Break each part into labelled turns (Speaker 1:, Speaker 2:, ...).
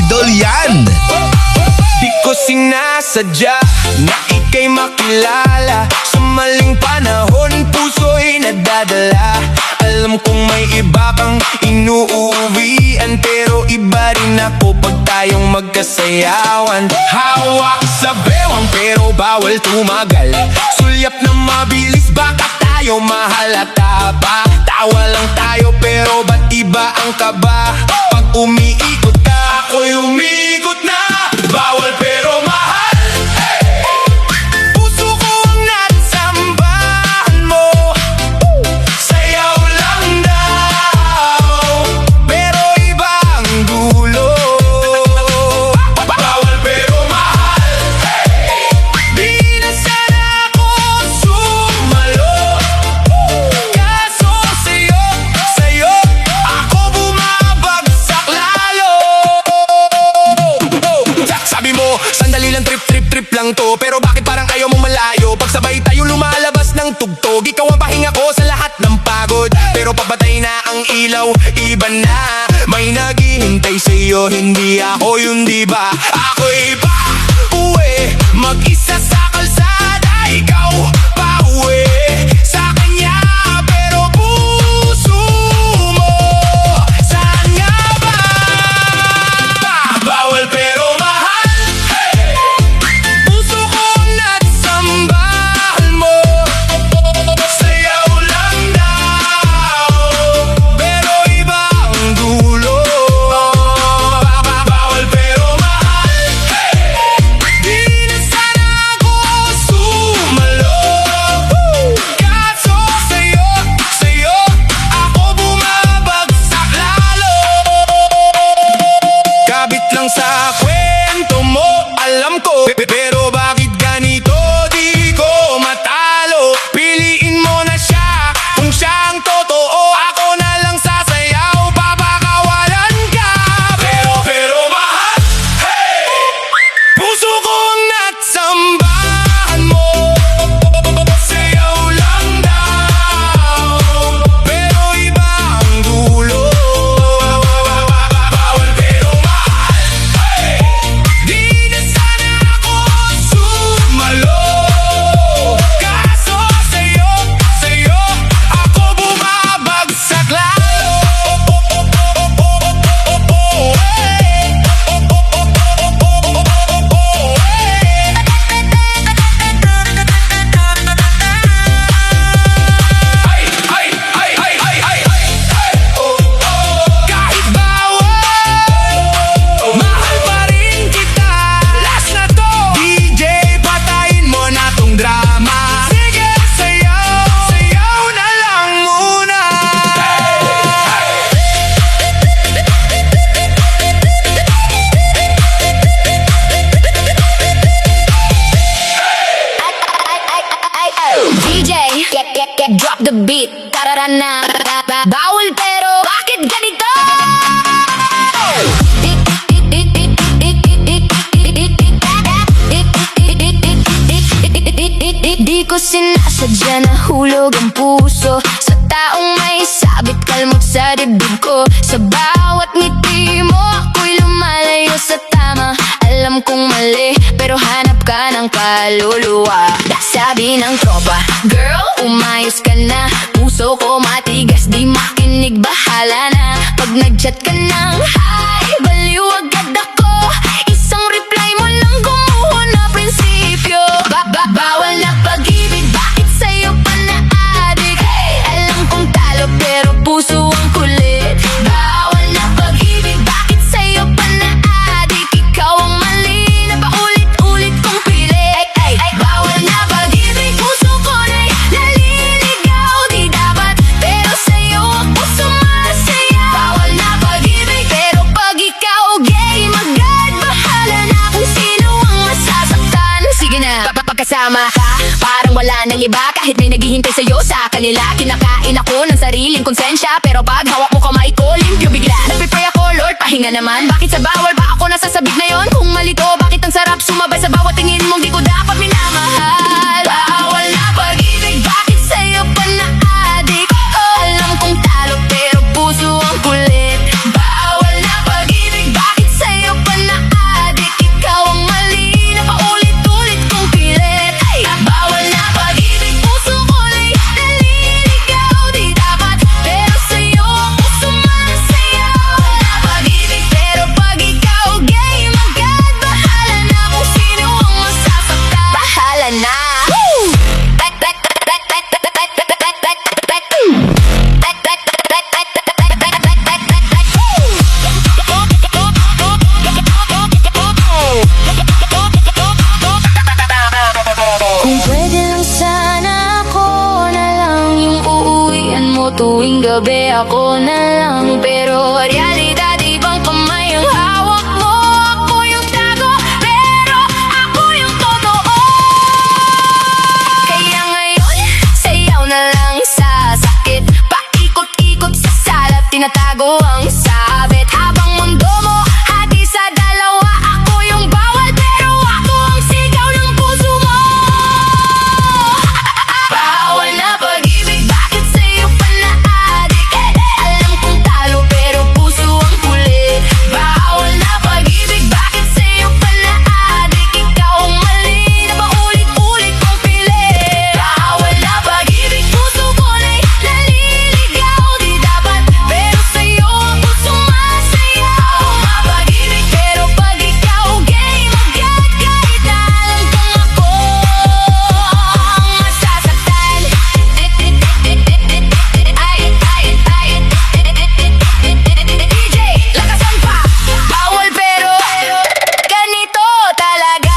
Speaker 1: idol yan.
Speaker 2: Di ko sinasadya na ika'y makilala. Sa maling panahon, puso'y nadadala. Alam kong may iba kang inuuwian, pero iba rin ako pag tayong magkasayawan. Hawak sa bewang pero bawal tumagal. Sulyap na mabilis, baka tayo mahalata pa. Tawa lang tayo pero ba't iba ang kaba? Pag umiikot ka, ako'y umiikot na. Bawal pero mahal. Puso ko ang natsambahan mo. Sayaw lang daw, pero iba ang dulo. Bawal pero mahal. Di na sana ako sumalo. Kaso sa'yo, ako bumabagsak lalo. Sabi mo, sandali lang, trip lang to. Pero bakit parang ayaw mo malayo? Pagsabay tayo lumalabas ng tugtog. Ikaw ang pahinga ko sa lahat ng pagod. Pero papatay na ang ilaw, iba na. May naghihintay sa'yo, hindi ako yun, diba? Ako'y pauwi, mag-isa sa kalsada. Ikaw pauwi sa kanya, pero puso mo saan nga ba? Bawal pero mahal. Puso ko natsambahan mo. Sayaw lang daw, pero iba ang dulo. Bawal pero mahal. Di na sana ako sumalo. Kaso sa'yo, ako bumabagsak lalo. Kabit lang sa kwento mo, alam ko. Pero bakit ganito, di ko matalo. Piliin mo na siya, kung siyang totoo. Ako na lang sasayaw, papakawalan ka. Pero mahal. Puso kong natsambahan mo. Sayaw lang daw, pero iba ang dulo. Bawal pero mahal. Di na sana ako sumalo. Kaso sa'yo, ako bumabagsak lalo. Kahit bawal, mahal pa rin kita. Last na to, DJ, patayin mo na tong drama. Sige, sayaw na lang muna.
Speaker 3: DJ, get, drop the beat. Tararana, bawal pero bakit ganito? Di ko sinasadya na hulog ang puso sa taong may sabit kalmot sa dibdib ko. Sa bawat ngiti mo, ako'y lumalayo sa tama. Alam kong mali, pero hanap ka ng kaluluwa. Sabi ng tropa, girl, umayos ka na. Puso ko matigas, di makinig, bahala na. Pag nag-chat ka ng hi, baliw agad ako. Isang reply mo lang gumuho na prinsipyo. Bawal na pag-ibig, bakit sa'yo pa na-addict? Alam kong talo pero puso ang kulit. Bawal na pag-ibig, bakit sa'yo pa na-addict? Ikaw ang mali na paulit-ulit kong pilit. Bawal na pag-ibig, puso ko na'y naliligaw. Di dapat, pero sa'yo ako sumasayaw. Bawal na pag-ibig, pero pag ikaw gay, magad bahala na kung sino ang masasaktan. Sige na, pagkasama ka, parang wala nang iba. Kahit may naghihintay sa'yo sa kanila. Kinakain ako ng sariling konsensya, pero pag hawak mo kamay ko, limpyo bigla. Nagpipray ako, Lord, pahinga naman. Bakit sa bawal pa ako nasasabik na yon? Kung malito, bakit ang sarap sumabay sa bawat tingin mong di ko dapat minamahal? Bawal na pag-ibig, bakit sa'yo pa na-addict? Alam kong talo pero puso ang kulit. Bawal na pag-ibig, bakit sa'yo pa tuwing gabi ako na lang. Pero realidad ibang kamay ang hawak mo. Ako yung tago, pero ako yung totoo. Kaya ngayon, sayaw na lang sa sakit. Paikot-ikot sa sala, tinatago ang sabit. Habang mundo mo, hati sa dalawa. Ako yung bawal, pero ako ang sigaw ng puso mo. Bawal na pag-ibig, bakit sa'yo pa na-addict? Alam kong talo, pero puso ang kulit. Bawal na pag-ibig, bakit sa'yo pa na-addict? Ikaw ang mali na paulit-ulit kong pilit. Bawal na pag-ibig, puso ko na'y naliligaw. Di dapat, pero sa'yo ako sumasayaw. Mapag-ibig, pero pag ikaw game agad, kahit na alam kong ako ang masasaktan. DJ, lakasan pa. Bawal pero ganito talaga.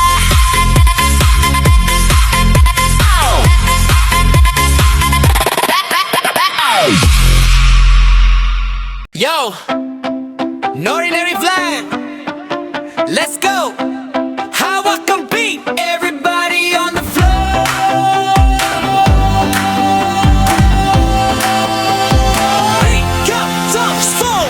Speaker 2: Yo, Nori Neri Flag, let's go. Hawak ang beat, everybody on the floor. Ready, come, jump, slow.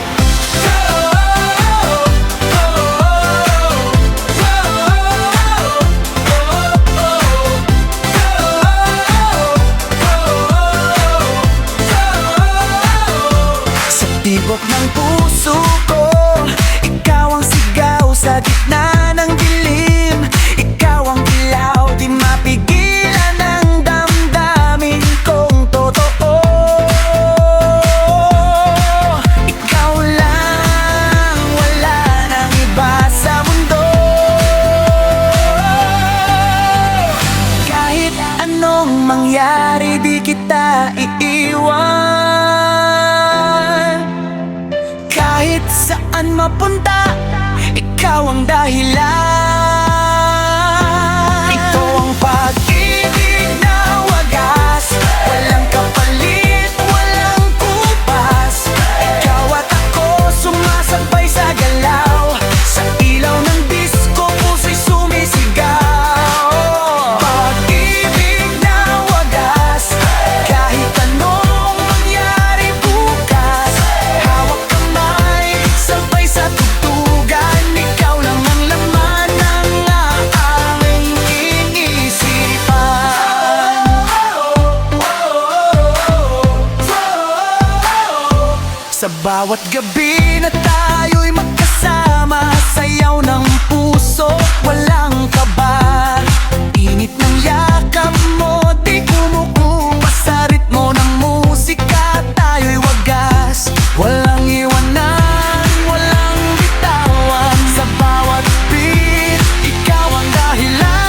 Speaker 2: Sa tibok ng puso ko, ikaw ang sigaw sa gitna ng dilim. Ikaw ang ilaw, di mapigilan ang damdamin kong totoo. Ikaw lang, wala nang iba sa mundo. Kahit anong mangyari, di kita iiwan. Kahit saan mapunta, ikaw ang dahilan. Ito ang pag-ibig na wagas, walang kapalit, walang kupas. Ikaw at ako sumasabay sa galaw, sa ilaw ng disco puso'y sumisigaw. Pag-ibig na wagas, kahit anong mangyari bukas. Hawak kamay, sabay sa tugtugan. Ikaw lang ang laman ng aking isipan. Sa bawat gabi na tayo'y magkasama, sayaw ng puso, walang kaba. Init ng yakap mo, di kumukuha sa ritmo ng musika. Tayo'y wagas, walang iwanan, walang bitawan. Sa bawat beat, ikaw ang dahilan.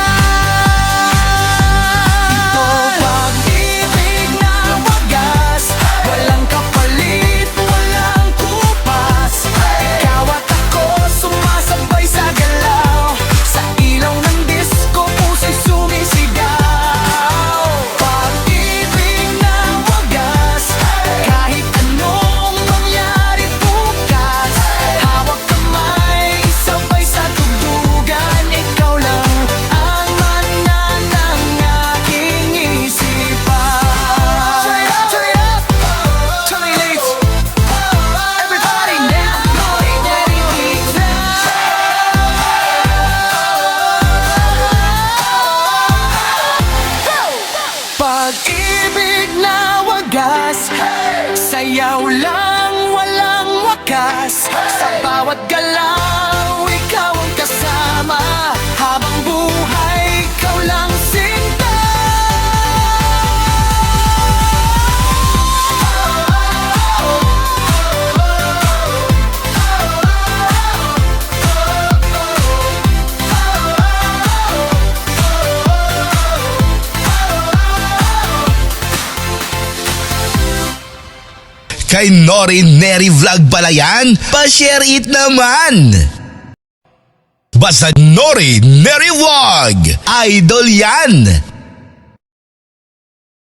Speaker 2: Ito pag-ibig na wagas, walang kapalit, walang kupas. Ikaw at ako sumasabay sa galaw, sa ilaw ng disco puso'y sumisigaw. Pag-ibig na wagas, kahit anong mangyari bukas. Hawak kamay, sabay sa tugtugan. Ikaw lang ang mana ng aking isipan. Turn it up, turn it up, turn it late. Everybody now, Nori Neri Pag-ibig na wagas, sayaw lang, walang wakas. Sa bawat galaw, ikaw ang kasama. Habang buhay, ikaw lang sinta.
Speaker 1: Kay Nori Neri Vlog pala yan? Pa-share it naman! Basta Nori Neri Vlog! Idol yan!